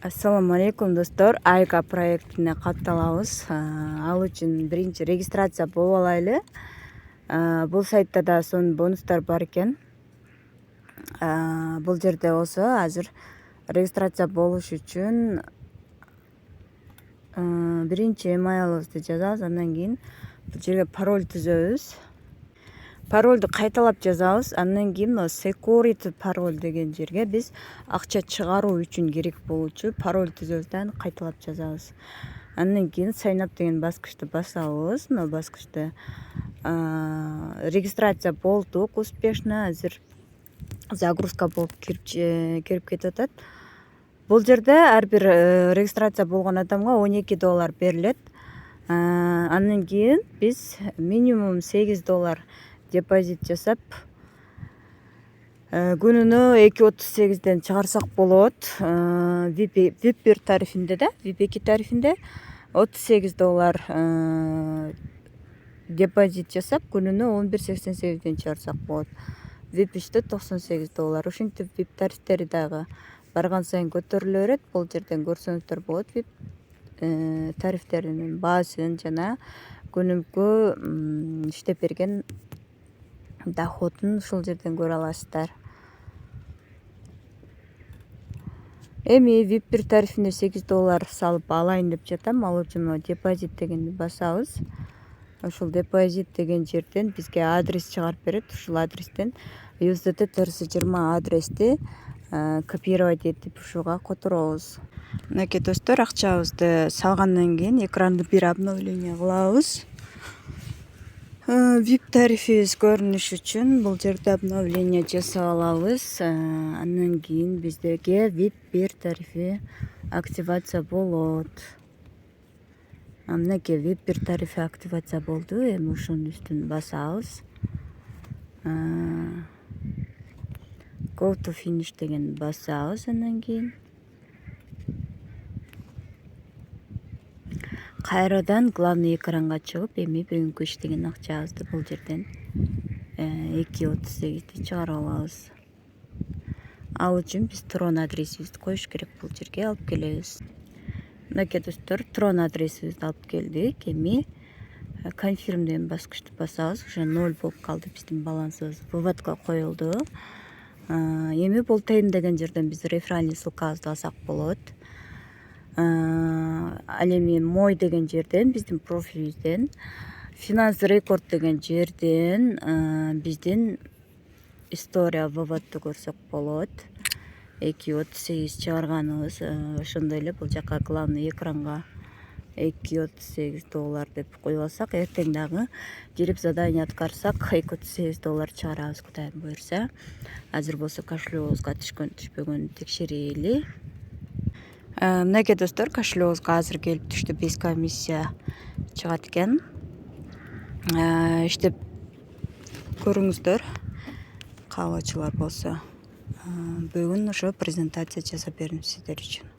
Assalomu alaykum dostlar. Ayka proyектine катталабыз. Ал үчүн биринчи регистрация болуп алайлы. Бул сайтта да сонун бонустар бар экен. Бул жерде болсо азыр регистрация болуш үчүн биринчи emailыбызды жазабыз, андан кийин бул жерге пароль түзөбүз. Парольду кайталап жазабыз. Андан кийин security пароль деген жерге биз акча чыгаруу үчүн керек болчу пароль түзөбүз да аны кайталап жазабыз. Андан кийин sign up деген баскычты басабыз. Мына баскычты регистрация болдук успешно. Азыр загрузка болуп кирип кетип атат. Бул жерде ар бир регистрация болгон адамга $12 берилет. Андан кийин биз минимум $8 депозит жасап, күнүнө 2.38ден чыгарсак болот. VIP1 тарифинде да, VIP2 тарифинде $38 депозит жасап, күнүнө 11.88ден чыгарсак болот. VIP3'те $98. Ошентип VIP тарифтери дагы барган сайын көтөрүлө берет. Бул жерден көрсөңүздөр болот VIP тарифтеринин баасын жана күнүмкү иштеп берген доходун ушул жерден көрө аласыздар. Эми VIP1 тарифинде $8 салып алайын деп жатам. Ал үчүн депозит дегенди басабыз. Ушул депозит деген жерден бизге адрес чыгарып берет. Ушул адрестен USDT 420 адрести копировать этип ушуга которобуз. Мынакей достор, акчабызды салгандан кийин экранды бир обновление кылабыз. VIP тарифибиз көрүнүш үчүн бул жерде обновление жасап алабыз. Андан кийин биздерге VIP1 тарифи активация болот. Мынакей VIP1 тарифи активация болду. Эми ушунун үстүн басабыз. Go to finish деген басабыз. Андан кийин кайрадан главный экранга чыгып, эми бүгүнкү иштеген акчабызды бул жерден 2.38 чыгарып алабыз. Ал үчүн биз Tron адресибизди коюш керек, бул жерге алып келебиз. Мынакей достор, Tron адресибизди алып келдик. Эми confirm деген баскычты басабыз. Уже 0 болуп калды биздин балансыбыз. Выводко коюлду. Эми бул time деген жерден биз реферальный ссылкабызды алсак болот. Ал эми мой деген жерден биздин профилибизден, finance record деген жерден биздин история выводду көрсөк болот. 2.38 чыгарганыбыз. Ошондой эле бул жака главный экранга $2.38 деп коюп алсак, эртең дагы кирип задание аткарсак $2.38 чыгарабыз, Кудайым буйрса. Азыр болсо кошелегибизге түшкөн түшпөгөнүн текшерели. Мынакей достор, кошелегибизге азыр келип түштү. Без комиссия чыгат экен. Иштеп көрүңүздөр. Каалоочулар болсо. Бүгүн ошо презентация жасап бердим сиздер үчүн.